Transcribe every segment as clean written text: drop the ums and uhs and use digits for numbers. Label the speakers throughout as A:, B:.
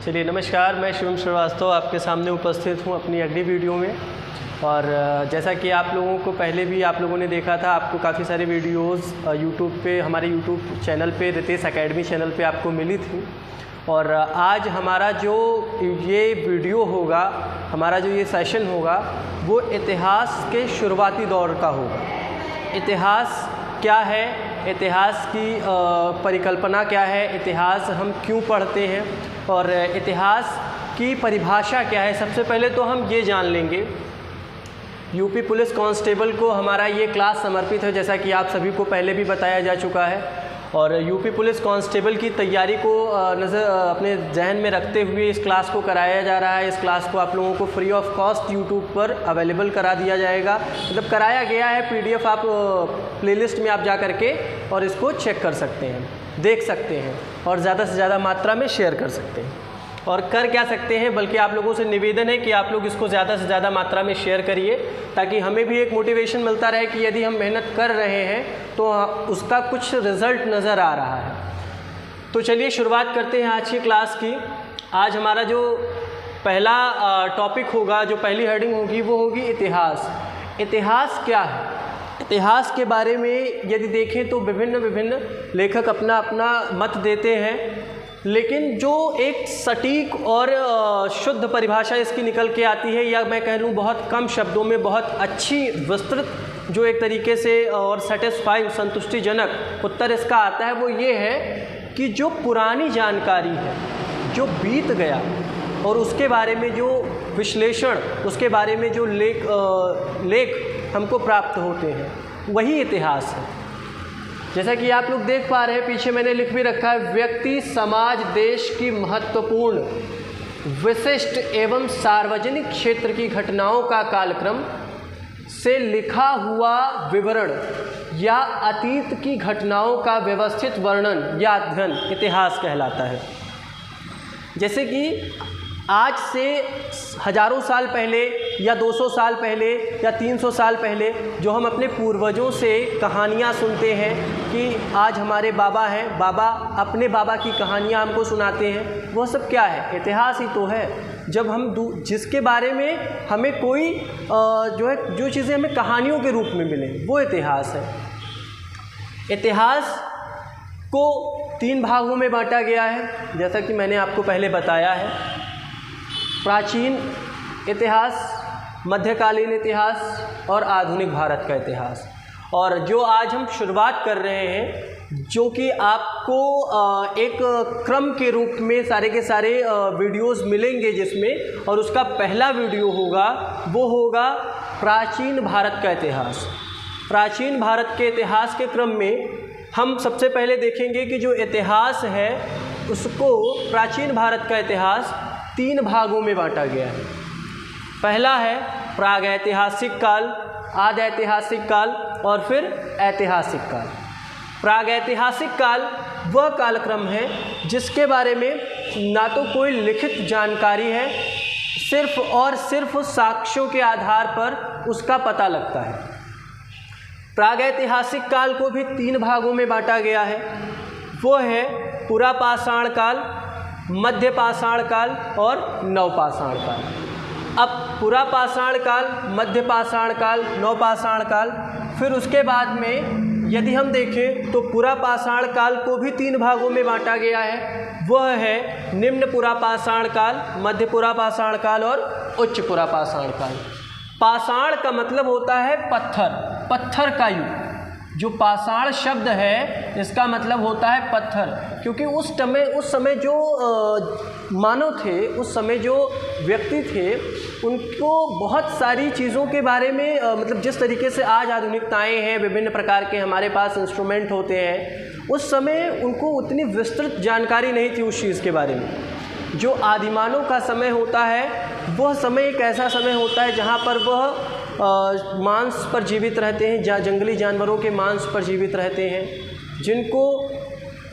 A: चलिए नमस्कार, मैं शिवम श्रीवास्तव आपके सामने उपस्थित हूँ अपनी अगली वीडियो में। और जैसा कि आप लोगों को पहले भी आप लोगों ने देखा था, आपको काफ़ी सारी वीडियोस यूट्यूब पे, हमारे यूट्यूब चैनल पे, रितेश एकेडमी चैनल पे आपको मिली थी। और आज हमारा जो ये वीडियो होगा, हमारा जो ये सेशन होगा, वो इतिहास के शुरुआती दौर का होगा। इतिहास क्या है, इतिहास की परिकल्पना क्या है, इतिहास हम क्यों पढ़ते हैं और इतिहास की परिभाषा क्या है। सबसे पहले तो हम ये जान लेंगे, यूपी पुलिस कांस्टेबल को हमारा ये क्लास समर्पित है, जैसा कि आप सभी को पहले भी बताया जा चुका है। और यूपी पुलिस कांस्टेबल की तैयारी को अपने जहन में रखते हुए इस क्लास को कराया जा रहा है। इस क्लास को आप लोगों को फ्री ऑफ कॉस्ट यूट्यूब पर अवेलेबल करा दिया जाएगा, मतलब कराया गया है। PDF आप प्लेलिस्ट में आप जा करके और इसको चेक कर सकते हैं, देख सकते हैं और ज़्यादा से ज़्यादा मात्रा में शेयर कर सकते हैं। और कर क्या सकते हैं, बल्कि आप लोगों से निवेदन है कि आप लोग इसको ज़्यादा से ज़्यादा मात्रा में शेयर करिए, ताकि हमें भी एक मोटिवेशन मिलता रहे कि यदि हम मेहनत कर रहे हैं तो उसका कुछ रिज़ल्ट नज़र आ रहा है। तो चलिए शुरुआत करते हैं आज की क्लास की। आज हमारा जो पहला टॉपिक होगा, जो पहली हेडिंग होगी, वो होगी इतिहास। इतिहास क्या है? इतिहास के बारे में यदि देखें तो विभिन्न लेखक अपना अपना मत देते हैं, लेकिन जो एक सटीक और शुद्ध परिभाषा इसकी निकल के आती है, या मैं कह लूँ बहुत कम शब्दों में बहुत अच्छी विस्तृत जो एक तरीके से और सेटिस्फाइंग संतुष्टिजनक उत्तर इसका आता है, वो ये है कि जो पुरानी जानकारी है, जो बीत गया और उसके बारे में जो विश्लेषण, उसके बारे में जो लेख हमको प्राप्त होते हैं, वही इतिहास है। जैसा कि आप लोग देख पा रहे हैं, पीछे मैंने लिख भी रखा है, व्यक्ति, समाज, देश की महत्वपूर्ण, विशिष्ट एवं सार्वजनिक क्षेत्र की घटनाओं का कालक्रम से लिखा हुआ विवरण या अतीत की घटनाओं का व्यवस्थित वर्णन या अध्ययन इतिहास कहलाता है। जैसे कि आज से हज़ारों साल पहले या 200 साल पहले या 300 साल पहले जो हम अपने पूर्वजों से कहानियाँ सुनते हैं कि आज हमारे बाबा हैं, बाबा अपने बाबा की कहानियाँ हमको सुनाते हैं, वो सब क्या है? इतिहास ही तो है। जब हम जिसके बारे में हमें कोई जो चीज़ें हमें कहानियों के रूप में मिले, वो इतिहास है। इतिहास को 3 भागों में बांटा गया है, जैसा कि मैंने आपको पहले बताया है। प्राचीन इतिहास, मध्यकालीन इतिहास और आधुनिक भारत का इतिहास। और जो आज हम शुरुआत कर रहे हैं, जो कि आपको एक क्रम के रूप में सारे के सारे वीडियोस मिलेंगे जिसमें, और उसका पहला वीडियो होगा वो होगा प्राचीन भारत का इतिहास। प्राचीन भारत के इतिहास के क्रम में हम सबसे पहले देखेंगे कि जो इतिहास है उसको, प्राचीन भारत का इतिहास 3 भागों में बांटा गया है। पहला है प्रागैतिहासिक काल, आधैतिहासिक काल और फिर ऐतिहासिक काल। प्रागैतिहासिक काल वह कालक्रम है जिसके बारे में ना तो कोई लिखित जानकारी है, सिर्फ और सिर्फ साक्ष्यों के आधार पर उसका पता लगता है। प्रागैतिहासिक काल को भी 3 भागों में बांटा गया है। वो है पुरापाषाण काल, मध्य पाषाण काल और नवपाषाण काल। अब पुरापाषाण काल, मध्य पाषाण काल, नवपाषाण काल, फिर उसके बाद में यदि हम देखें तो पुरापाषाण काल को भी 3 भागों में बांटा गया है। वह है निम्न पुरापाषाण काल, मध्य पुरापाषाण काल और उच्च पुरापाषाण काल। पाषाण का मतलब होता है पत्थर, पत्थर का युग। जो पाषाण शब्द है इसका मतलब होता है पत्थर, क्योंकि उस समय जो मानव थे, उस समय जो व्यक्ति थे, उनको बहुत सारी चीज़ों के बारे में मतलब जिस तरीके से आज आधुनिकताएं हैं, विभिन्न प्रकार के हमारे पास इंस्ट्रूमेंट होते हैं, उस समय उनको उतनी विस्तृत जानकारी नहीं थी उस चीज़ के बारे में। जो आदिमानव का समय होता है, वह समय एक ऐसा समय होता है जहाँ पर वह मांस पर जीवित रहते हैं, जंगली जानवरों के मांस पर जीवित रहते हैं, जिनको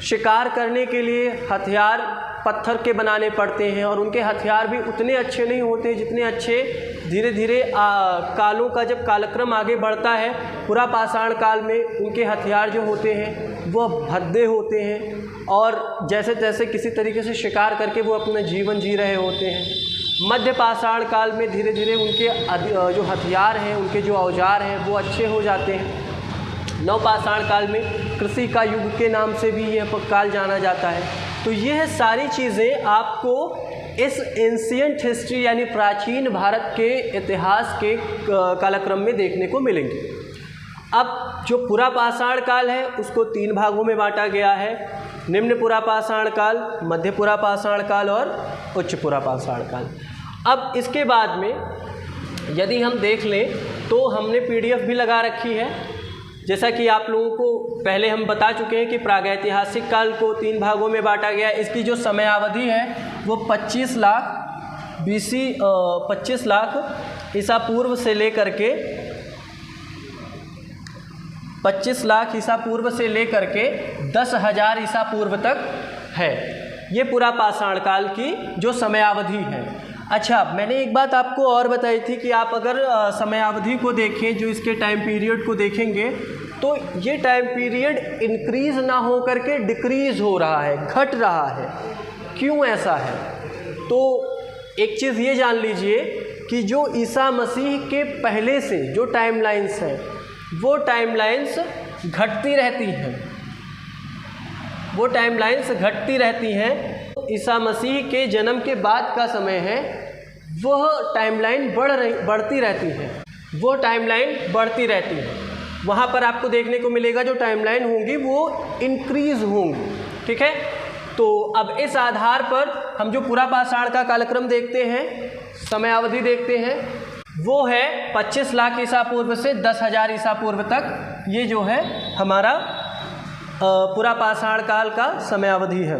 A: शिकार करने के लिए हथियार पत्थर के बनाने पड़ते हैं, और उनके हथियार भी उतने अच्छे नहीं होते जितने अच्छे धीरे धीरे कालों का जब कालक्रम आगे बढ़ता है, पुरापाषाण काल में उनके हथियार जो होते हैं वह भद्दे होते हैं और जैसे तैसे किसी तरीके से शिकार करके वो अपना जीवन जी रहे होते हैं। मध्य पाषाण काल में धीरे धीरे उनके जो हथियार हैं, उनके जो औजार हैं वो अच्छे हो जाते हैं। नवपाषाण काल में कृषि का युग के नाम से भी यह काल जाना जाता है। तो यह सारी चीज़ें आपको इस एंशिएंट हिस्ट्री यानी प्राचीन भारत के इतिहास के कालक्रम में देखने को मिलेंगी। अब जो पुरापाषाण काल है उसको 3 भागों में बांटा गया है, निम्न पुरापाषाण काल, मध्य पुरापाषाण काल और उच्च पुरापाषाण काल। अब इसके बाद में यदि हम देख लें तो हमने PDF भी लगा रखी है। जैसा कि आप लोगों को पहले हम बता चुके हैं कि प्रागैतिहासिक काल को 3 भागों में बांटा गया। इसकी जो समयावधि है वो 25 लाख BC 25 लाख ईसा पूर्व से लेकर के 25 लाख ईसा पूर्व से लेकर के 10,000 ईसा पूर्व तक है। ये पुरापाषाण काल की जो समयावधि है। अच्छा, मैंने एक बात आपको और बताई थी कि आप अगर समयावधि को देखें, जो इसके टाइम पीरियड को देखेंगे तो ये टाइम पीरियड इंक्रीज़ ना हो करके डिक्रीज़ हो रहा है, घट रहा है। क्यों ऐसा है? तो एक चीज़ ये जान लीजिए कि जो ईसा मसीह के पहले से जो टाइमलाइंस हैं वो टाइमलाइंस घटती रहती हैं, वो टाइमलाइंस घटती रहती हैं। ईसा मसीह के जन्म के बाद का समय है वह टाइमलाइन बढ़ती रहती है, वो टाइमलाइन बढ़ती रहती है। वहाँ पर आपको देखने को मिलेगा जो टाइमलाइन होंगी वो इंक्रीज़ होंगी, ठीक है। तो अब इस आधार पर हम जो पुरापाषाण का कालक्रम देखते हैं, समयावधि देखते हैं, वो है 25 लाख ईसा पूर्व से 10,000 ईसा पूर्व तक। ये जो है हमारा पुरापाषाण काल का समयावधि है।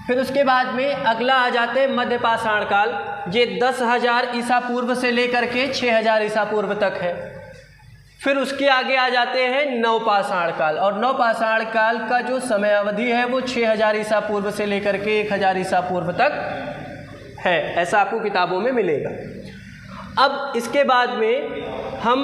A: फिर उसके बाद में अगला आ जाते हैं मध्य पाषाण काल। ये 10,000 ईसा पूर्व से लेकर के 6,000 ईसा पूर्व तक है। फिर उसके आगे आ जाते हैं नवपाषाण काल, और नवपाषाण काल का जो समयावधि है वो 6,000 ईसा पूर्व से लेकर के 1,000 ईसा पूर्व तक है। ऐसा आपको किताबों में मिलेगा। अब इसके बाद में हम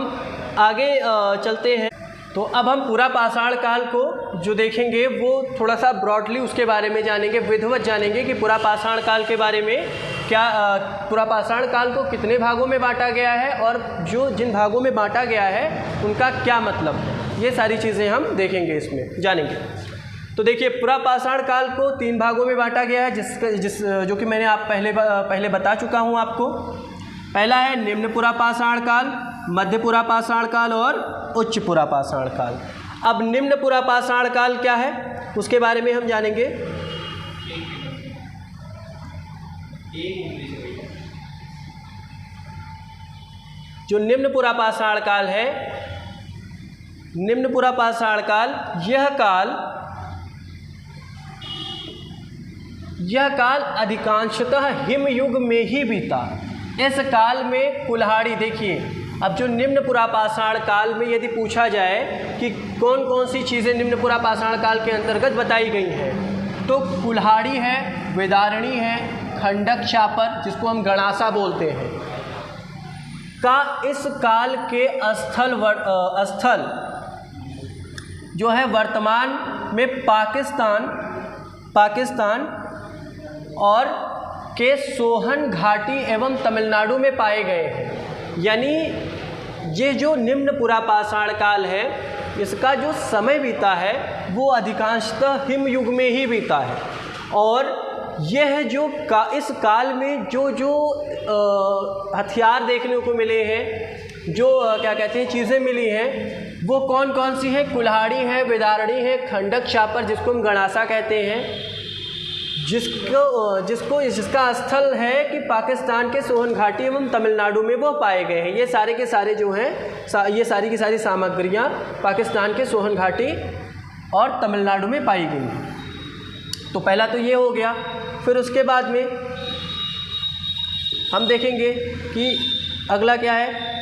A: आगे चलते हैं। तो अब हम पुरापाषाण काल को जो देखेंगे वो थोड़ा सा ब्रॉडली उसके बारे में जानेंगे, विधिवत जानेंगे कि पुरापाषाण काल के बारे में क्या, पुरापाषाण काल को कितने भागों में बांटा गया है और जो जिन भागों में बांटा गया है उनका क्या मतलब है। ये सारी चीज़ें हम देखेंगे, इसमें जानेंगे। तो देखिए, पुरापाषाण काल को 3 भागों में बांटा गया है, जो कि मैंने आप पहले बता चुका हूँ आपको। पहला है निम्न पुरापाषाण काल, मध्य पुरापाषाण काल और उच्च पुरापाषाण काल। अब निम्न पुरापाषाण काल क्या है उसके बारे में हम जानेंगे। जो निम्न पुरापाषाण काल है, निम्न पुरापाषाण काल, यह काल अधिकांशतः हिमयुग में ही बीता। इस काल में कुल्हाड़ी, देखिए, अब जो निम्न पुरापाषाण काल में यदि पूछा जाए कि कौन कौन सी चीज़ें निम्न पुरापाषाण काल के अंतर्गत बताई गई हैं, तो कुल्हाड़ी है, वेदारणी है, खंडक चापर जिसको हम गणासा बोलते हैं, का इस काल के स्थल जो है वर्तमान में पाकिस्तान और के सोहन घाटी एवं तमिलनाडु में पाए गए हैं। यानी ये जो निम्न पुरापाषाण काल है, इसका जो समय बीता है वो अधिकांशतः हिमयुग में ही बीता है। और यह जो इस काल में जो हथियार देखने को मिले हैं, जो क्या कहते हैं चीज़ें मिली हैं, वो कौन कौन सी हैं? कुल्हाड़ी है, वेदारणी है, खंडक चापर जिसको हम गणासा कहते हैं, जिसका स्थल है कि पाकिस्तान के सोहन घाटी एवं तमिलनाडु में वो पाए गए हैं। ये सारे के सारे जो हैं, ये सारी की सारी सामग्रियां पाकिस्तान के सोहन घाटी और तमिलनाडु में पाई गई हैं। तो पहला तो ये हो गया। फिर उसके बाद में हम देखेंगे कि अगला क्या है।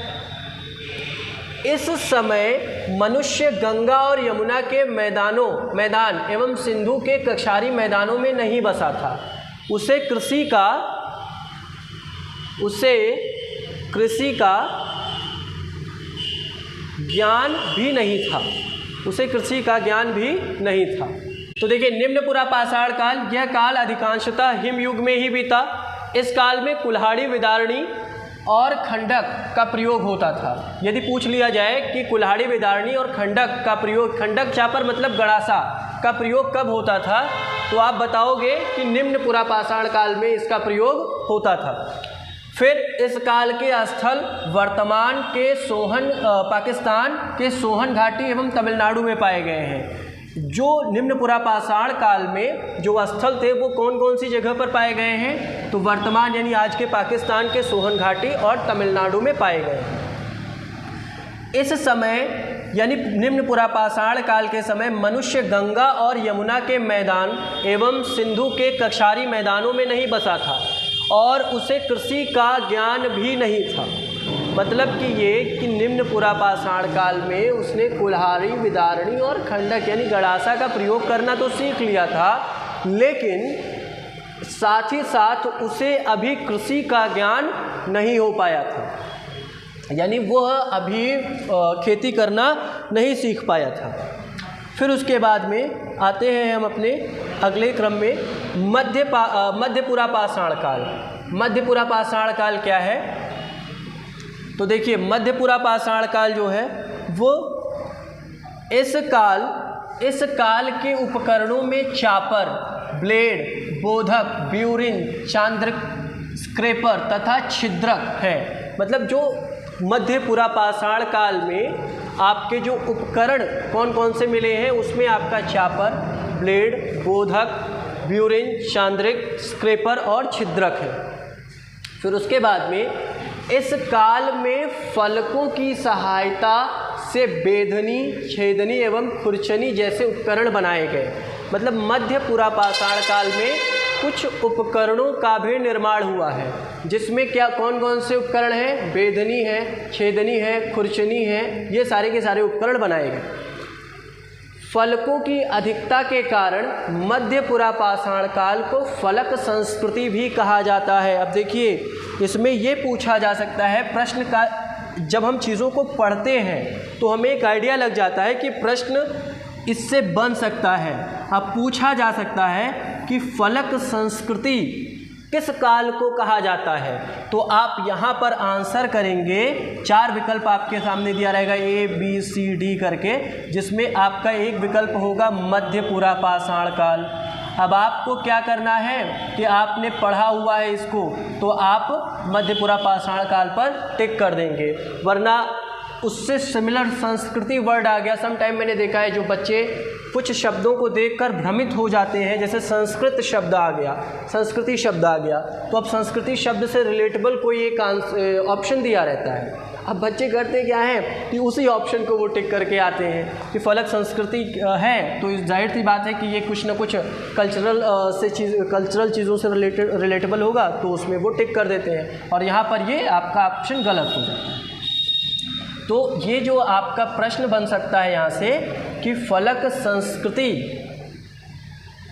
A: इस समय मनुष्य गंगा और यमुना के मैदान एवं सिंधु के कक्षारी मैदानों में नहीं बसा था। उसे कृषि का ज्ञान भी नहीं था। उसे कृषि का ज्ञान भी नहीं था। तो देखिए, निम्न पुरा पाषाण काल, यह काल अधिकांशतः हिमयुग में ही बीता। इस काल में कुल्हाड़ी, विदारणी और खंडक का प्रयोग होता था। यदि पूछ लिया जाए कि कुल्हाड़ी, विदारणी और खंडक का प्रयोग, खंडक चापर मतलब गड़ासा का प्रयोग कब होता था, तो आप बताओगे कि निम्न पुरा पाषाण काल में इसका प्रयोग होता था। फिर इस काल के स्थल वर्तमान के पाकिस्तान के सोहन घाटी एवं तमिलनाडु में पाए गए हैं। जो निम्न पुरा पाषाण काल में जो स्थल थे वो कौन कौन सी जगह पर पाए गए हैं, तो वर्तमान यानी आज के पाकिस्तान के सोहन घाटी और तमिलनाडु में पाए गए हैं। इस समय यानी निम्न पुरा पाषाण काल के समय मनुष्य गंगा और यमुना के मैदान एवं सिंधु के कक्षारी मैदानों में नहीं बसा था और उसे कृषि का ज्ञान भी नहीं था। मतलब कि ये कि निम्न पुरा पाषाण काल में उसने कुल्हाड़ी, विदारणी और खंडक यानी गड़ासा का प्रयोग करना तो सीख लिया था, लेकिन साथ ही साथ उसे अभी कृषि का ज्ञान नहीं हो पाया था, यानी वह अभी खेती करना नहीं सीख पाया था। फिर उसके बाद में आते हैं हम अपने अगले क्रम में मध्य पुरा पाषाण काल। मध्य पुरा पाषाण काल क्या है, तो देखिए मध्य पुरा पाषाण काल जो है वो इस काल के उपकरणों में चापर, ब्लेड, बोधक, ब्यूरिन, चांद्रिक, स्क्रेपर तथा छिद्रक है। मतलब जो मध्य पुरा पाषाण काल में आपके जो उपकरण कौन कौन से मिले हैं, उसमें आपका चापर, ब्लेड, बोधक, ब्यूरिन, चांद्रिक, स्क्रेपर और छिद्रक है। फिर उसके बाद में इस काल में फलकों की सहायता से बेधनी, छेदनी एवं खुरचनी जैसे उपकरण बनाए गए। मतलब मध्य पुरा पाषाण काल में कुछ उपकरणों का भी निर्माण हुआ है, जिसमें क्या कौन कौन से उपकरण हैं, बेधनी है, छेदनी है, खुरचनी है, ये सारे के सारे उपकरण बनाए गए। फलकों की अधिकता के कारण मध्य पुरा पाषाण काल को फलक संस्कृति भी कहा जाता है। अब देखिए, इसमें ये पूछा जा सकता है प्रश्न का, जब हम चीज़ों को पढ़ते हैं तो हमें एक आइडिया लग जाता है कि प्रश्न इससे बन सकता है। अब पूछा जा सकता है कि फलक संस्कृति किस काल को कहा जाता है, तो आप यहाँ पर आंसर करेंगे। 4 विकल्प आपके सामने दिया रहेगा A, B, C, D करके, जिसमें आपका एक विकल्प होगा मध्य पुरा पाषाण काल। अब आपको क्या करना है कि आपने पढ़ा हुआ है इसको, तो आप मध्य पुरा पाषाण काल पर टिक कर देंगे, वरना उससे सिमिलर संस्कृति वर्ड आ गया। सम टाइम मैंने देखा है जो बच्चे कुछ शब्दों को देखकर भ्रमित हो जाते हैं, जैसे संस्कृत शब्द आ गया, संस्कृति शब्द आ गया, तो अब संस्कृति शब्द से रिलेटेबल कोई एक ऑप्शन दिया रहता है। अब बच्चे करते क्या हैं कि उसी ऑप्शन को वो टिक करके आते हैं कि फलक संस्कृति है, तो जाहिर सी बात है कि ये कुछ ना कुछ कल्चरल चीज़ों से रिलेटेबल होगा, तो उसमें वो टिक कर देते हैं, और यहाँ पर ये आपका ऑप्शन गलत हो जाता है। तो ये जो आपका प्रश्न बन सकता है यहाँ से कि फलक संस्कृति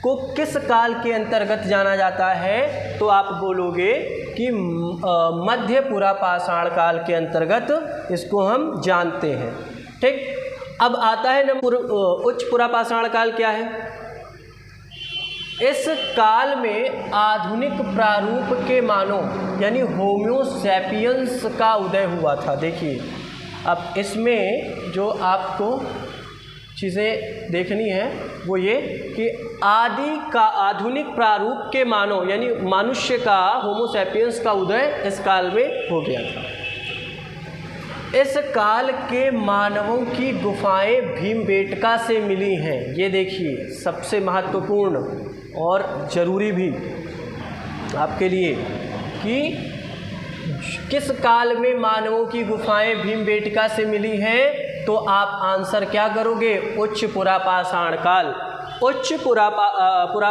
A: को किस काल के अंतर्गत जाना जाता है, तो आप बोलोगे कि मध्य पुरा पाषाण काल के अंतर्गत इसको हम जानते हैं। ठीक, अब आता है नंबर उच्च पुरा पाषाण काल क्या है। इस काल में आधुनिक प्रारूप के मानव यानी होमो सैपियंस का उदय हुआ था। देखिए, अब इसमें जो आपको चीज़ें देखनी है वो ये कि आधुनिक प्रारूप के मानव यानी मनुष्य का, होमो सैपियंस का उदय इस काल में हो गया था। इस काल के मानवों की गुफाएं भीमबेटका से मिली हैं। ये देखिए, सबसे महत्वपूर्ण और ज़रूरी भी आपके लिए कि किस काल में मानवों की गुफाएं भीमबेटका से मिली हैं, तो आप आंसर क्या करोगे, उच्च पुरा पाषाण काल। उच्च पुरा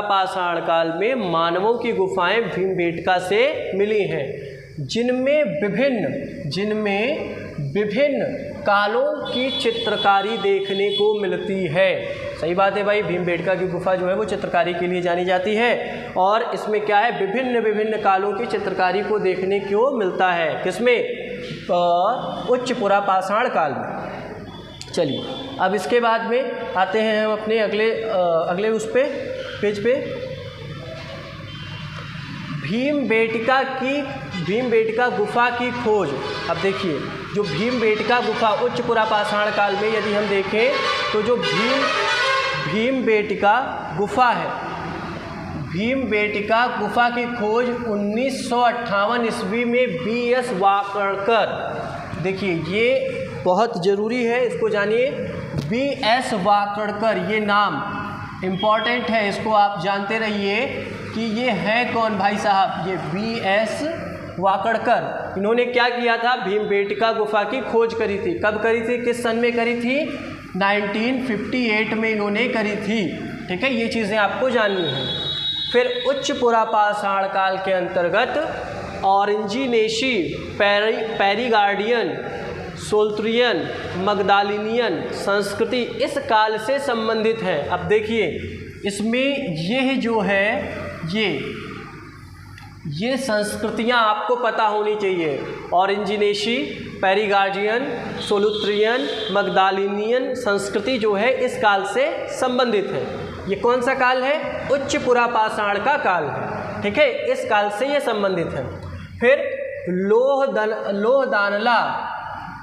A: पाषाण काल में मानवों की गुफाएं भीमबेटका से मिली हैं, जिनमें विभिन्न कालों की चित्रकारी देखने को मिलती है। सही बात है भाई, भीमबेटका की गुफा जो है वो चित्रकारी के लिए जानी जाती है, और इसमें क्या है, विभिन्न कालों की चित्रकारी को देखने को मिलता है। किसमें, उच्च पुरा पाषाण काल में। चलिए अब इसके बाद में आते हैं हम अपने अगले उस पे पेज पे, भीमबेटका गुफा की खोज। अब देखिए जो भीमबेटका गुफा उच्च पुरापाषाण काल में यदि हम देखें तो जो भीमबेटका गुफा है, भीमबेटका गुफा की खोज 1958 ईस्वी में B.S. वाकणकर, देखिए ये बहुत ज़रूरी है, इसको जानिए। B.S. वाकणकर, ये नाम इम्पॉर्टेंट है, इसको आप जानते रहिए कि ये है कौन भाई साहब, ये B.S. वाकणकर। इन्होंने क्या किया था, भीमबेटका गुफा की खोज करी थी। कब करी थी, किस सन में करी थी, 1958 में इन्होंने करी थी। ठीक है, ये चीज़ें आपको जाननी है। फिर उच्च पुरापाषाण काल के अंतर्गत ऑरेंजिनेसी, पेरिगार्डियन, सोल्त्रियन, मगदालिनियन संस्कृति इस काल से संबंधित है। अब देखिए इसमें यह जो है ये संस्कृतियां आपको पता होनी चाहिए। ऑरेंजिनेसी, पेरिगार्डियन, सोलुत्रियन, मगदालिनियन संस्कृति जो है इस काल से संबंधित है। ये कौन सा काल है, उच्च पुरापाषाण का काल है। ठीक है, इस काल से ये संबंधित है। फिर लोहदानला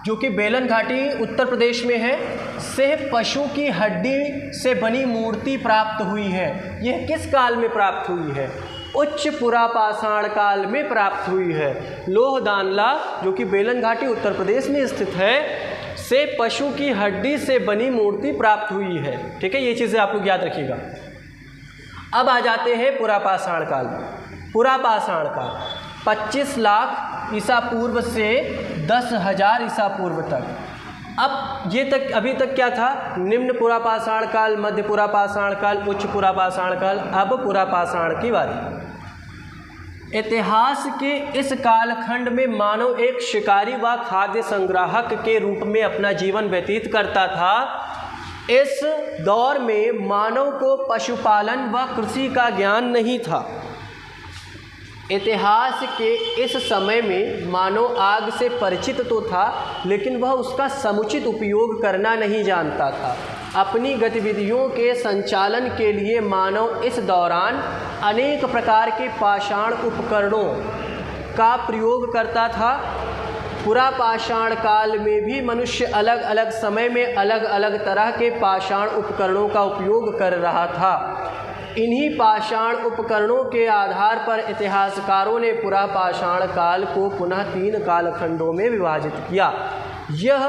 A: जो कि बेलन घाटी उत्तर प्रदेश में है, से पशु की हड्डी से बनी मूर्ति प्राप्त हुई है। यह किस काल में प्राप्त हुई है, उच्च पुरापाषाण काल में प्राप्त हुई है। लोहदानला जो कि बेलन घाटी उत्तर प्रदेश में स्थित है, से पशु की हड्डी से बनी मूर्ति प्राप्त हुई है। ठीक है, ये चीज़ें आप लोग याद रखिएगा। अब आ जाते हैं पुरापाषाण काल में। पुरापाषाण काल 25 लाख ईसा पूर्व से 10,000 ईसा पूर्व तक। अब ये तक अभी तक क्या था, निम्न पुरापाषाण काल, मध्य पुरापाषाण काल, उच्च पुरापाषाण काल। अब पुरापाषाण की बारी। इतिहास के इस कालखंड में मानव एक शिकारी व खाद्य संग्राहक के रूप में अपना जीवन व्यतीत करता था। इस दौर में मानव को पशुपालन व कृषि का ज्ञान नहीं था। इतिहास के इस समय में मानव आग से परिचित तो था, लेकिन वह उसका समुचित उपयोग करना नहीं जानता था। अपनी गतिविधियों के संचालन के लिए मानव इस दौरान अनेक प्रकार के पाषाण उपकरणों का प्रयोग करता था। पुरापाषाण काल में भी मनुष्य अलग अलग समय में अलग अलग तरह के पाषाण उपकरणों का उपयोग कर रहा था। इन्हीं पाषाण उपकरणों के आधार पर इतिहासकारों ने पुरापाषाण काल को पुनः 3 कालखंडों में विभाजित किया। यह,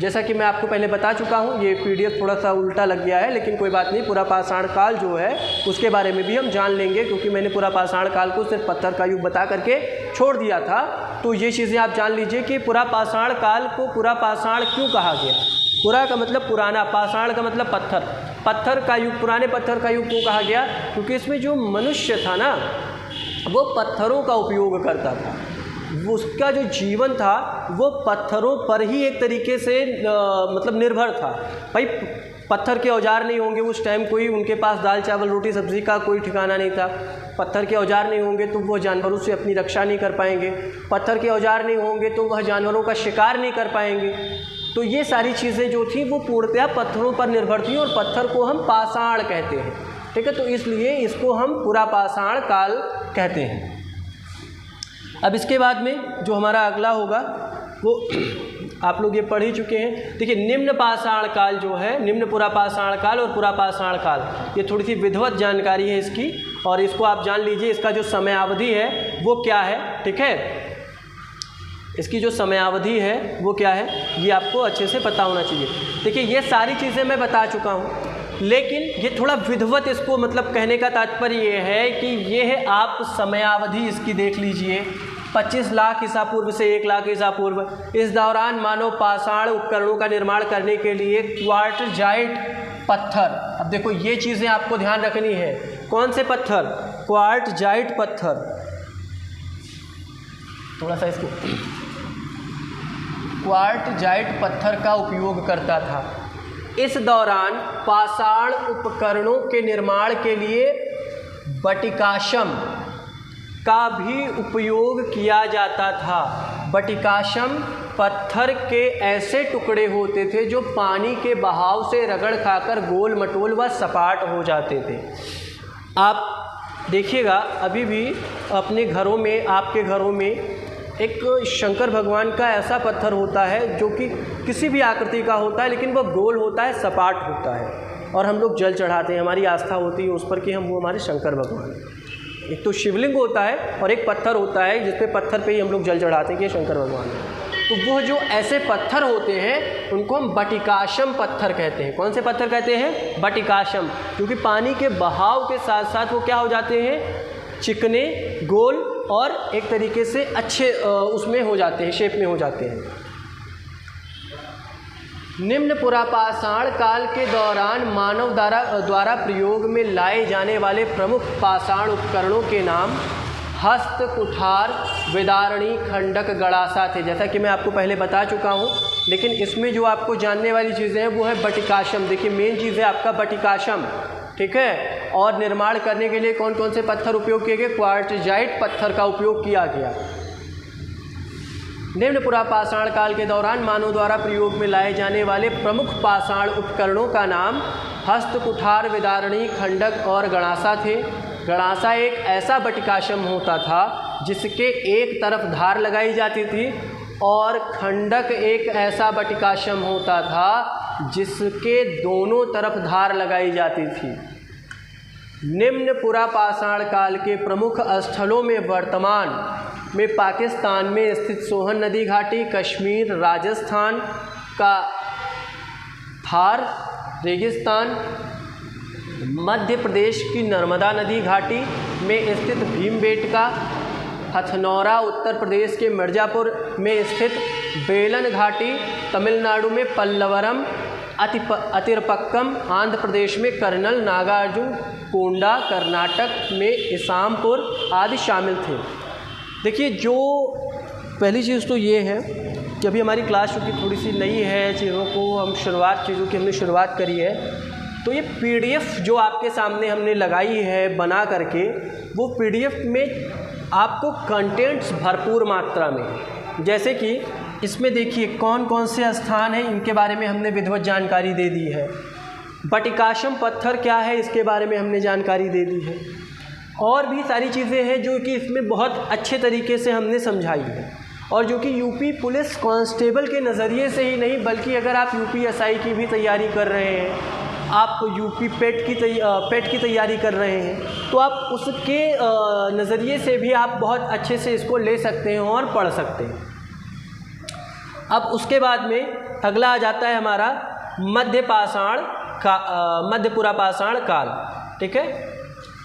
A: जैसा कि मैं आपको पहले बता चुका हूँ, ये PDF थोड़ा सा उल्टा लग गया है, लेकिन कोई बात नहीं। पुरापाषाण काल जो है उसके बारे में भी हम जान लेंगे, क्योंकि मैंने पुरापाषाण काल को सिर्फ पत्थर का युग बता करके छोड़ दिया था। तो ये चीज़ें आप जान लीजिए कि पुरापाषाण काल को पुरापाषाण क्यों कहा गया। पुरा का मतलब पुराना, पाषाण का मतलब पत्थर, पत्थर का युग, पुराने पत्थर का युग क्यों कहा गया, क्योंकि इसमें जो मनुष्य था ना, वो पत्थरों का उपयोग करता था। उसका जो जीवन था वो पत्थरों पर ही एक तरीके से मतलब निर्भर था। भाई पत्थर के औजार नहीं होंगे उस टाइम, कोई उनके पास दाल चावल रोटी सब्ज़ी का कोई ठिकाना नहीं था। पत्थर के औजार नहीं होंगे तो वो जानवरों से अपनी रक्षा नहीं कर पाएंगे। पत्थर के औजार नहीं होंगे तो वह जानवरों का शिकार नहीं कर पाएंगे। तो ये सारी चीज़ें जो थी वो पूर्णतया पत्थरों पर निर्भर थी, और पत्थर को हम पाषाण कहते हैं। ठीक है, तो इसलिए इसको हम पुरापाषाण काल कहते हैं। अब इसके बाद में जो हमारा अगला होगा वो आप लोग ये पढ़ ही चुके हैं। देखिए निम्न पाषाण काल जो है, निम्न पुरापाषाण काल और पुरापाषाण काल, ये थोड़ी सी विधिवत जानकारी है इसकी, और इसको आप जान लीजिए। इसका जो समयावधि है वो क्या है, ठीक है, इसकी जो समयावधि है वो क्या है, ये आपको अच्छे से पता होना चाहिए। देखिए ये सारी चीज़ें मैं बता चुका हूँ, लेकिन ये थोड़ा विधिवत, इसको मतलब कहने का तात्पर्य ये है कि ये है, आप समयावधि इसकी देख लीजिए। 25 लाख ईसा पूर्व से 1 लाख ईसा पूर्व। इस दौरान मानव पाषाण उपकरणों का निर्माण करने के लिए क्वार्टजाइट पत्थर, अब देखो ये चीज़ें आपको ध्यान रखनी है। कौन से पत्थर, क्वार्टजाइट पत्थर, थोड़ा सा इसको, क्वार्टजाइट पत्थर का उपयोग करता था। इस दौरान पाषाण उपकरणों के निर्माण के लिए बटिकाशम का भी उपयोग किया जाता था। बटिकाशम पत्थर के ऐसे टुकड़े होते थे जो पानी के बहाव से रगड़ खाकर गोल मटोल व सपाट हो जाते थे। आप देखिएगा अभी भी अपने घरों में, आपके घरों में एक शंकर भगवान का ऐसा पत्थर होता है जो कि किसी भी आकृति का होता है, लेकिन वह गोल होता है, सपाट होता है, और हम लोग जल चढ़ाते हैं। हमारी आस्था होती है उस पर कि वो हमारे शंकर भगवान हैं। एक तो शिवलिंग होता है और एक पत्थर होता है जिस पे पत्थर पे ही हम लोग जल चढ़ाते हैं कि ये शंकर भगवान है। तो वो जो ऐसे पत्थर होते हैं उनको हम बटिकाशम पत्थर कहते हैं। कौन से पत्थर कहते हैं? बटिकाशम, क्योंकि पानी के बहाव के साथ साथ वो क्या हो जाते हैं? चिकने, गोल और एक तरीके से अच्छे उसमें हो जाते हैं, शेप में हो जाते हैं। निम्न पुरापाषाण काल के दौरान मानव द्वारा प्रयोग में लाए जाने वाले प्रमुख पाषाण उपकरणों के नाम हस्त, कुठार, विदारणी, खंडक, गड़ासा थे। जैसा कि मैं आपको पहले बता चुका हूँ, लेकिन इसमें जो आपको जानने वाली चीज़ें हैं वो है बटिकाशम। देखिए मेन चीज़ है आपका बटिकाशम, ठीक है। और निर्माण करने के लिए कौन कौन से पत्थर उपयोग किए गए? क्वार्टजाइट पत्थर का उपयोग किया गया। निम्न पुरापाषाण काल के दौरान मानव द्वारा प्रयोग में लाए जाने वाले प्रमुख पाषाण उपकरणों का नाम हस्त, कुठार, विदारणी, खंडक और गड़ासा थे। गड़ासा एक ऐसा बटिकाशम होता था जिसके एक तरफ धार लगाई जाती थी, और खंडक एक ऐसा बटिकाशम होता था जिसके दोनों तरफ धार लगाई जाती थी। निम्न पुरापाषाण काल के प्रमुख स्थलों में वर्तमान में पाकिस्तान में स्थित सोहन नदी घाटी, कश्मीर, राजस्थान का थार रेगिस्तान, मध्य प्रदेश की नर्मदा नदी घाटी में स्थित भीमबेटका, हथनौरा उत्तर प्रदेश के मिर्ज़ापुर में स्थित बेलन घाटी, तमिलनाडु में पल्लवरम, अतिरपक्कम, आंध्र प्रदेश में कर्नल, नागार्जुन कोंडा, कर्नाटक में इसामपुर आदि शामिल थे। देखिए जो पहली चीज़ तो ये है कि अभी हमारी क्लास चूँकि थोड़ी सी नई है, चीज़ों की हमने शुरुआत करी है, तो ये PDF जो आपके सामने हमने लगाई है बना करके, वो PDF में आपको कंटेंट्स भरपूर मात्रा में, जैसे कि इसमें देखिए कौन कौन से स्थान हैं इनके बारे में हमने विधिवत जानकारी दे दी है। बटिकाशम पत्थर क्या है इसके बारे में हमने जानकारी दे दी है, और भी सारी चीज़ें हैं जो कि इसमें बहुत अच्छे तरीके से हमने समझाई है, और जो कि यूपी पुलिस कांस्टेबल के नज़रिए से ही नहीं बल्कि अगर आप UPSI की भी तैयारी कर रहे हैं, आप यूपी पेट की तैयारी कर रहे हैं, तो आप उसके नज़रिए से भी आप बहुत अच्छे से इसको ले सकते हैं और पढ़ सकते हैं। अब उसके बाद में अगला आ जाता है हमारा मध्य पुरापाषाण काल, ठीक है।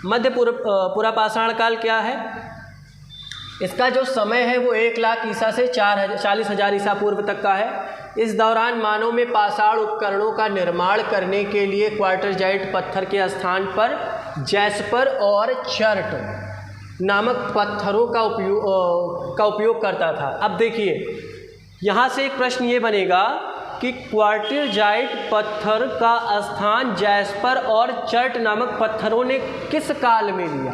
A: मध्य पुरापाषाण काल क्या है? इसका जो समय है वो 1 लाख ईसा से 40,000 ईसा पूर्व तक का है। इस दौरान मानव में पाषाण उपकरणों का निर्माण करने के लिए क्वार्टरजाइट पत्थर के स्थान पर जैस्पर और चर्ट नामक पत्थरों का उपयोग करता था। अब देखिए यहाँ से एक प्रश्न ये बनेगा कि क्वार्टरजाइट पत्थर का स्थान जैस्पर और चर्ट नामक पत्थरों ने किस काल में लिया?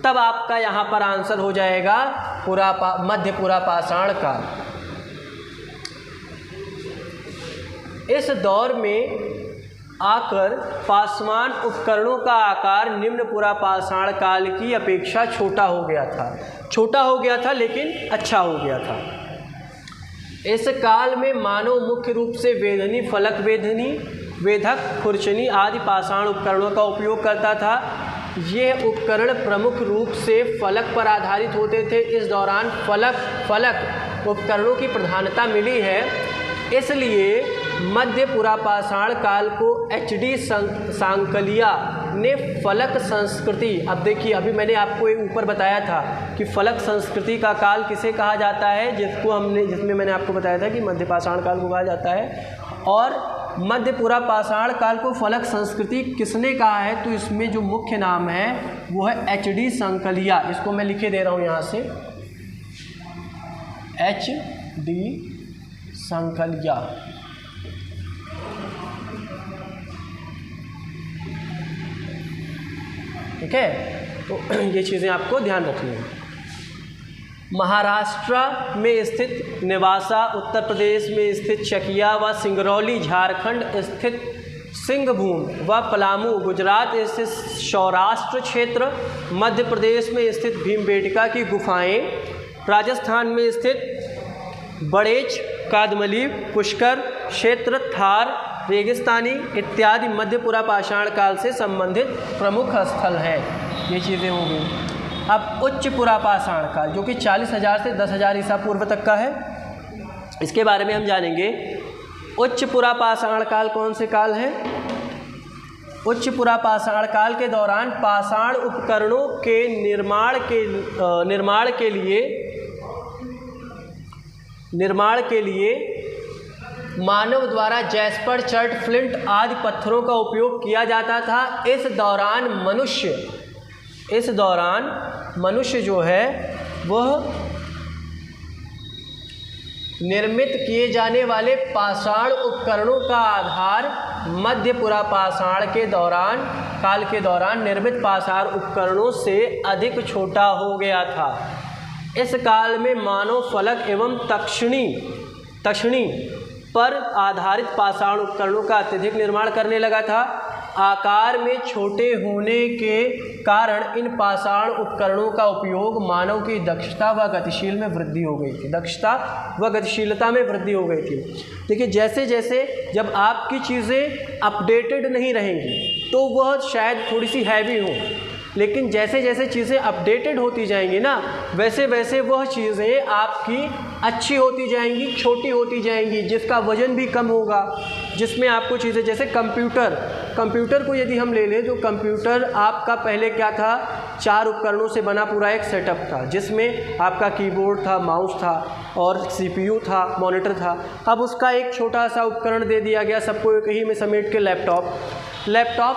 A: तब आपका यहाँ पर आंसर हो जाएगा मध्य पुरापाषाण काल। इस दौर में आकर पासवान उपकरणों का आकार निम्न पुरापाषाण काल की अपेक्षा छोटा हो गया था लेकिन अच्छा हो गया था। इस काल में मानव मुख्य रूप से वेधनी, फलक वेधनी, वेधक, खुरचनी आदि पाषाण उपकरणों का उपयोग करता था। ये उपकरण प्रमुख रूप से फलक पर आधारित होते थे। इस दौरान फलक उपकरणों की प्रधानता मिली है, इसलिए मध्य पुरापाषाण काल को HD सांकलिया ने फलक संस्कृति, अब देखिए अभी मैंने आपको ऊपर बताया था कि फलक संस्कृति का काल किसे कहा जाता है, जिसमें मैंने आपको बताया था कि मध्य पाषाण काल को कहा जाता है। और मध्य पुरापाषाण काल को फलक संस्कृति किसने कहा है, तो इसमें जो मुख्य नाम है वो है HD सांकलिया। इसको मैं लिखे दे रहा हूँ यहाँ से, HD सांकलिया। ठीक है, तो ये चीज़ें आपको ध्यान रखनी है। महाराष्ट्र में स्थित नेवासा, उत्तर प्रदेश में स्थित चकिया व सिंगरौली, झारखंड स्थित सिंहभूम व पलामू, गुजरात स्थित सौराष्ट्र क्षेत्र, मध्य प्रदेश में स्थित भीमबेटका की गुफाएं, राजस्थान में स्थित बड़ेच, कादमली, पुष्कर क्षेत्र, थार, रेगिस्तानी इत्यादि मध्य पुरापाषाण काल से संबंधित प्रमुख स्थल हैं। ये चीज़ें होंगी। अब उच्च पुरापाषाण काल जो कि 40,000 से 10,000 ईसा पूर्व तक का है, इसके बारे में हम जानेंगे। उच्च पुरापाषाण काल कौन से काल है? उच्च पुरापाषाण काल के दौरान पाषाण उपकरणों के निर्माण के लिए मानव द्वारा जैस्पर, चर्ट, फ्लिंट आदि पत्थरों का उपयोग किया जाता था। इस दौरान मनुष्य जो है वह निर्मित किए जाने वाले पाषाण उपकरणों का आधार मध्य पुरापाषाण काल के दौरान निर्मित पाषाण उपकरणों से अधिक छोटा हो गया था। इस काल में मानव फलक एवं तक्षणी पर आधारित पाषाण उपकरणों का अत्यधिक निर्माण करने लगा था। आकार में छोटे होने के कारण इन पाषाण उपकरणों का उपयोग मानव की दक्षता व गतिशीलता में वृद्धि हो गई थी। देखिए, जैसे जैसे जब आपकी चीज़ें अपडेटेड नहीं रहेंगी तो वह शायद थोड़ी सी हैवी हो, लेकिन जैसे जैसे चीज़ें अपडेटेड होती जाएंगी ना, वैसे वैसे वह चीज़ें आपकी अच्छी होती जाएंगी, छोटी होती जाएंगी, जिसका वज़न भी कम होगा, जिसमें आपको चीज़ें जैसे कंप्यूटर को यदि हम ले लें तो कंप्यूटर आपका पहले क्या था, 4 उपकरणों से बना पूरा एक सेटअप था, जिसमें आपका कीबोर्ड था, माउस था और CPU था, मॉनिटर था। अब उसका एक छोटा सा उपकरण दे दिया गया सबको एक ही में समेट के, लैपटॉप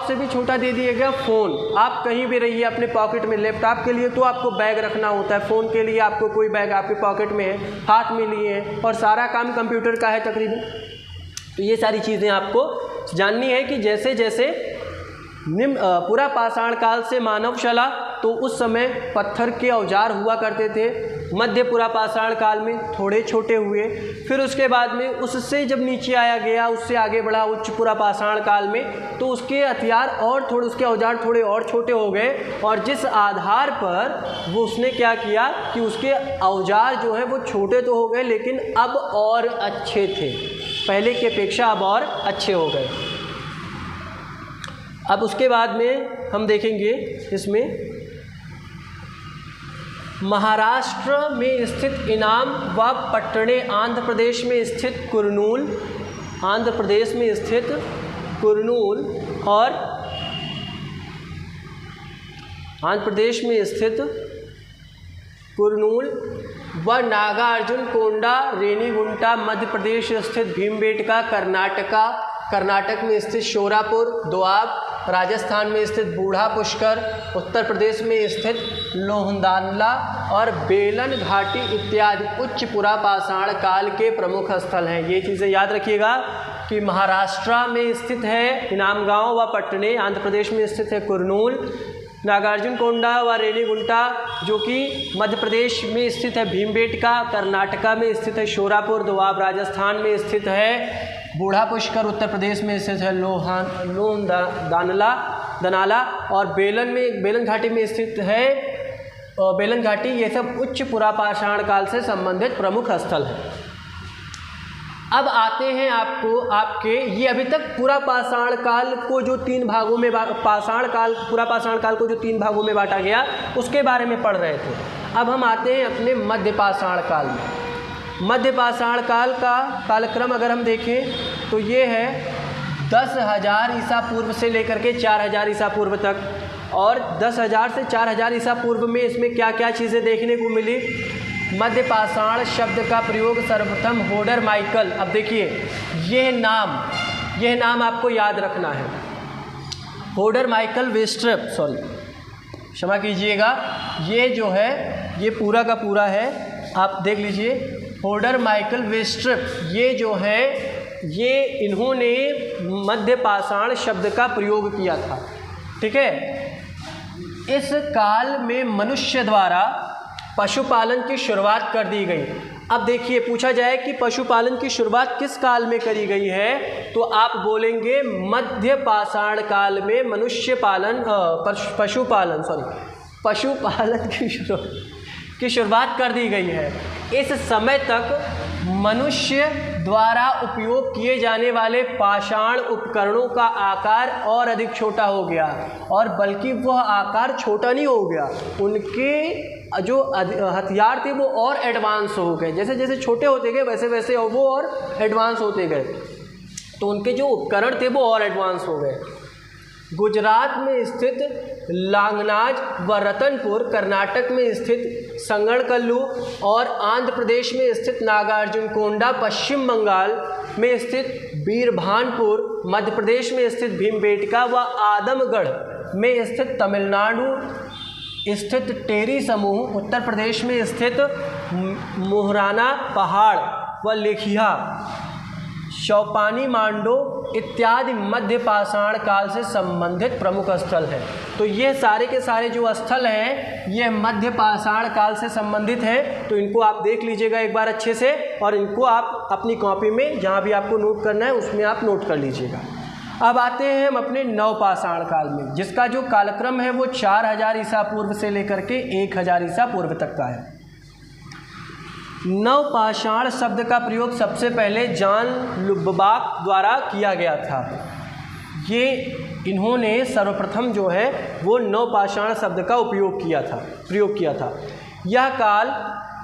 A: से भी छोटा दे दिया गया फ़ोन। आप कहीं भी रहिए अपने पॉकेट में, लैपटॉप के लिए तो आपको बैग रखना होता है, फ़ोन के लिए आपको कोई बैग आपके पॉकेट में है, हाथ में लिए हैं, और सारा काम कंप्यूटर का है तकरीबन। तो ये सारी चीज़ें आपको जाननी है कि जैसे जैसे पुरापाषाण काल से मानव चला तो उस समय पत्थर के औजार हुआ करते थे, मध्य पुरापाषाण काल में थोड़े छोटे हुए, फिर उसके बाद में उससे जब नीचे आया गया, उससे आगे बढ़ा उच्च पुरापाषाण काल में, तो उसके हथियार और थोड़े, उसके औजार थोड़े और छोटे हो गए, और जिस आधार पर वो उसने क्या किया कि उसके औजार जो है वो छोटे तो हो गए लेकिन अब और अच्छे थे, पहले की अपेक्षा अब और अच्छे हो गए। अब उसके बाद में हम देखेंगे इसमें महाराष्ट्र में स्थित इनाम व पट्टणे, आंध्र प्रदेश में स्थित कुरनूल, और आंध्र प्रदेश में स्थित कुरनूल व नागार्जुन कोंडा, रेनीगुंटा, मध्य प्रदेश स्थित भीमबेटका, कर्नाटक में स्थित शोरापुर, दोआब, राजस्थान में स्थित बूढ़ा पुष्कर, उत्तर प्रदेश में स्थित लोहंदानला और बेलन घाटी इत्यादि उच्च पुरापाषाण काल के प्रमुख स्थल हैं। ये चीज़ें याद रखिएगा कि महाराष्ट्र में स्थित है इनामगांव व पट्टने, आंध्र प्रदेश में स्थित है कुरनूल, नागार्जुन कोंडा व रेनीगुंटा जो कि मध्य प्रदेश में स्थित है भीमबेटका, कर्नाटका में स्थित है शोरापुर, दोआब राजस्थान में स्थित है बूढ़ा पुष्कर, उत्तर प्रदेश में स्थित है दनाला, और बेलन घाटी में स्थित है बेलन घाटी। ये सब उच्च पुरापाषाण काल से संबंधित प्रमुख स्थल हैं। अब आते हैं आपके ये अभी तक पुरापाषाण काल को जो 3 भागों में पुरापाषाण काल को जो 3 भागों में बांटा गया उसके बारे में पढ़ रहे थे। अब हम आते हैं अपने मध्यपाषाण काल में। मध्यपाषाण काल का कालक्रम अगर हम देखें तो ये है 10,000 ईसा पूर्व से लेकर के 4,000 ईसा पूर्व तक, और 10,000 से 4,000 ईसा पूर्व में इसमें क्या क्या चीज़ें देखने को मिली। मध्यपाषाण शब्द का प्रयोग सर्वप्रथम होडर माइकल, अब देखिए यह नाम आपको याद रखना है, होडर माइकल वेस्ट्रप, क्षमा कीजिएगा, ये जो है ये पूरा का पूरा है, आप देख लीजिए, होडर माइकल वेस्ट्रप, ये जो है ये इन्होंने मध्यपाषाण शब्द का प्रयोग किया था। ठीक है, इस काल में मनुष्य द्वारा पशुपालन की शुरुआत कर दी गई। अब देखिए, पूछा जाए कि पशुपालन की शुरुआत किस काल में करी गई है, तो आप बोलेंगे मध्य पाषाण काल में पशुपालन की शुरुआत कर दी गई है। इस समय तक मनुष्य द्वारा उपयोग किए जाने वाले पाषाण उपकरणों का आकार और अधिक छोटा हो गया, और बल्कि वह आकार छोटा नहीं हो गया, उनके जो हथियार थे वो और एडवांस हो गए। जैसे जैसे छोटे होते गए वैसे वैसे वो और एडवांस होते गए, तो उनके जो उपकरण थे वो और एडवांस हो गए। गुजरात में स्थित लांगनाज व रतनपुर, कर्नाटक में स्थित संगणकल्लू और आंध्र प्रदेश में स्थित नागार्जुनकोंडा, पश्चिम बंगाल में स्थित बीरभानपुर, मध्य प्रदेश में स्थित भीमबेटका व आदमगढ़ में स्थित तमिलनाडु स्थित टेरी समूह, उत्तर प्रदेश में स्थित मोहराना पहाड़ व लेखिया, शौपानी मांडो इत्यादि मध्य पाषाण काल से संबंधित प्रमुख स्थल हैं। तो ये सारे के सारे जो स्थल हैं ये मध्य पाषाण काल से संबंधित हैं। तो इनको आप देख लीजिएगा एक बार अच्छे से, और इनको आप अपनी कॉपी में जहाँ भी आपको नोट करना है उसमें आप नोट कर लीजिएगा। अब आते हैं हम अपने नवपाषाण काल में, जिसका जो कालक्रम है वो 4000 ईसा पूर्व से लेकर के 1000 ईसा पूर्व तक का है। नवपाषाण शब्द का प्रयोग सबसे पहले जॉन लुब्बाक द्वारा किया गया था। ये इन्होंने सर्वप्रथम जो है वो नवपाषाण शब्द का प्रयोग किया था। यह काल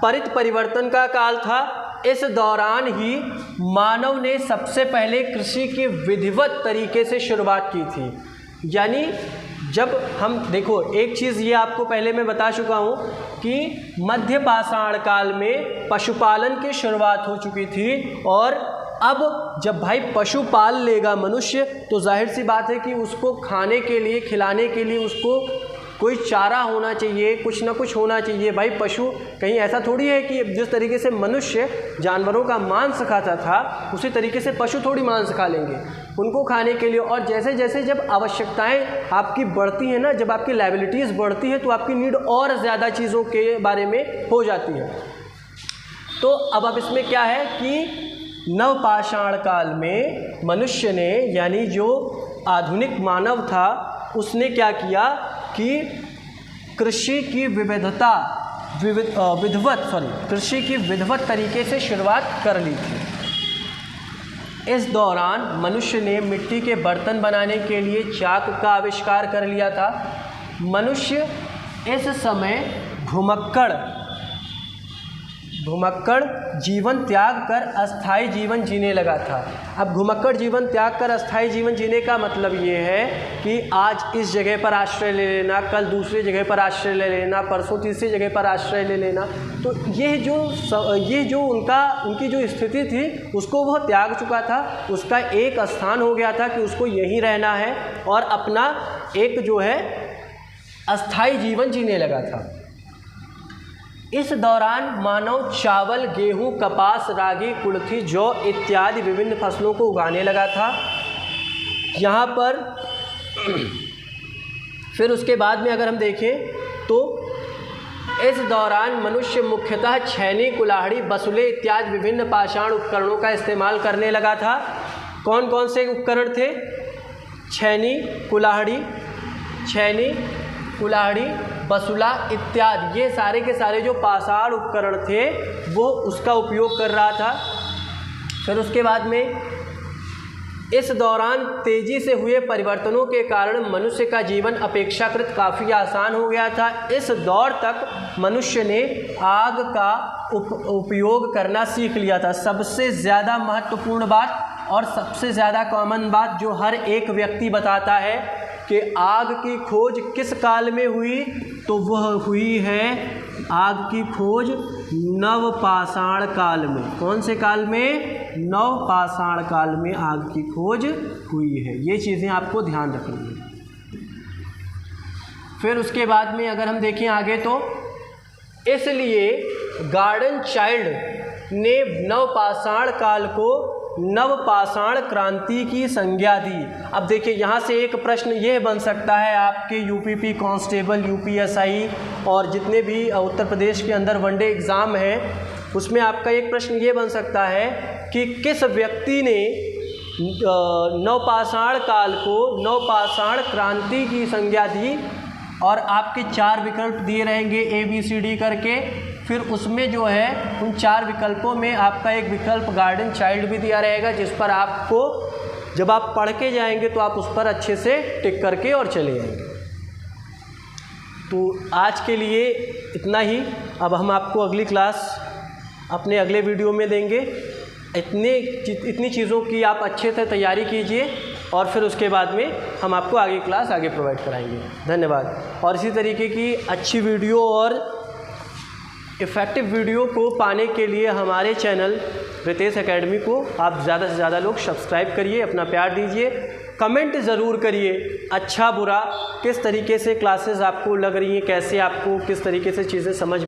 A: परित परिवर्तन का काल था। इस दौरान ही मानव ने सबसे पहले कृषि की विधिवत तरीके से शुरुआत की थी। यानी जब हम देखो, एक चीज़ ये आपको पहले मैं बता चुका हूँ कि मध्य पाषाण काल में पशुपालन की शुरुआत हो चुकी थी, और अब जब भाई पशु पाल लेगा मनुष्य तो जाहिर सी बात है कि उसको खाने के लिए, खिलाने के लिए उसको कोई चारा होना चाहिए, कुछ ना कुछ होना चाहिए। भाई पशु कहीं ऐसा थोड़ी है कि जिस तरीके से मनुष्य जानवरों का मांस खाता था उसी तरीके से पशु थोड़ी मांस खा लेंगे उनको खाने के लिए। और जैसे जैसे जब आवश्यकताएं आपकी बढ़ती हैं ना, जब आपकी लायबिलिटीज़ बढ़ती है तो आपकी नीड और ज़्यादा चीज़ों के बारे में हो जाती है। तो अब इसमें क्या है कि नवपाषाण काल में मनुष्य ने, यानी जो आधुनिक मानव था, उसने क्या किया कि कृषि की विधिवत तरीके से शुरुआत कर ली थी। इस दौरान मनुष्य ने मिट्टी के बर्तन बनाने के लिए चाक का आविष्कार कर लिया था। मनुष्य इस समय घुमक्कड़ जीवन त्याग कर अस्थायी जीवन जीने लगा था। अब घुमक्कड़ जीवन त्याग कर अस्थायी जीवन जीने का मतलब ये है कि आज इस जगह पर आश्रय ले लेना, कल दूसरी जगह पर आश्रय ले लेना, परसों तीसरी जगह पर आश्रय ले लेना। तो ये जो उनकी जो स्थिति थी उसको वह त्याग चुका था। उसका एक स्थान हो गया था कि उसको यहीं रहना है, और अपना एक जो है अस्थायी जीवन जीने लगा था। इस दौरान मानव चावल, गेहूं, कपास, रागी, कुल्थी, जौ इत्यादि विभिन्न फसलों को उगाने लगा था। यहाँ पर फिर उसके बाद में अगर हम देखें तो इस दौरान मनुष्य मुख्यतः छैनी, कुल्हाड़ी, बसुले इत्यादि विभिन्न पाषाण उपकरणों का इस्तेमाल करने लगा था। कौन कौन से उपकरण थे? छैनी, कुल्हाड़ी, बसुला इत्यादि, ये सारे के सारे जो पाषाण उपकरण थे वो उसका उपयोग कर रहा था। फिर उसके बाद में इस दौरान तेज़ी से हुए परिवर्तनों के कारण मनुष्य का जीवन अपेक्षाकृत काफ़ी आसान हो गया था। इस दौर तक मनुष्य ने आग का उपयोग करना सीख लिया था। सबसे ज़्यादा महत्वपूर्ण बात और सबसे ज़्यादा कॉमन बात जो हर एक व्यक्ति बताता है कि आग की खोज किस काल में हुई, तो वह हुई है आग की खोज नवपाषाण काल में। कौन से काल में? नवपाषाण काल में आग की खोज हुई है। ये चीज़ें आपको ध्यान रखनी है। फिर उसके बाद में अगर हम देखें आगे तो इसलिए गार्डन चाइल्ड ने नवपाषाण काल को नवपाषाण क्रांति की संज्ञा दी। अब देखिए यहाँ से एक प्रश्न ये बन सकता है आपके यूपीपी कांस्टेबल, यूपीएसआई और जितने भी उत्तर प्रदेश के अंदर वनडे एग्ज़ाम है, उसमें आपका एक प्रश्न ये बन सकता है कि किस व्यक्ति ने नवपाषाण काल को नवपाषाण क्रांति की संज्ञा दी, और आपके 4 विकल्प दिए रहेंगे ABCD करके। फिर उसमें जो है उन 4 विकल्पों में आपका एक विकल्प गार्डन चाइल्ड भी दिया रहेगा, जिस पर आपको जब आप पढ़ के जाएंगे तो आप उस पर अच्छे से टिक करके और चले जाएंगे। तो आज के लिए इतना ही। अब हम आपको अगली क्लास अपने अगले वीडियो में देंगे। इतनी चीज़ों की आप अच्छे से तैयारी कीजिए और फिर उसके बाद में हम आपको आगे क्लास आगे प्रोवाइड कराएंगे। धन्यवाद। और इसी तरीके की अच्छी वीडियो और इफ़ेक्टिव वीडियो को पाने के लिए हमारे चैनल रितेश एकेडमी को आप ज़्यादा से ज़्यादा लोग सब्सक्राइब करिए, अपना प्यार दीजिए, कमेंट ज़रूर करिए, अच्छा बुरा किस तरीके से क्लासेस आपको लग रही हैं, कैसे आपको किस तरीके से चीज़ें समझ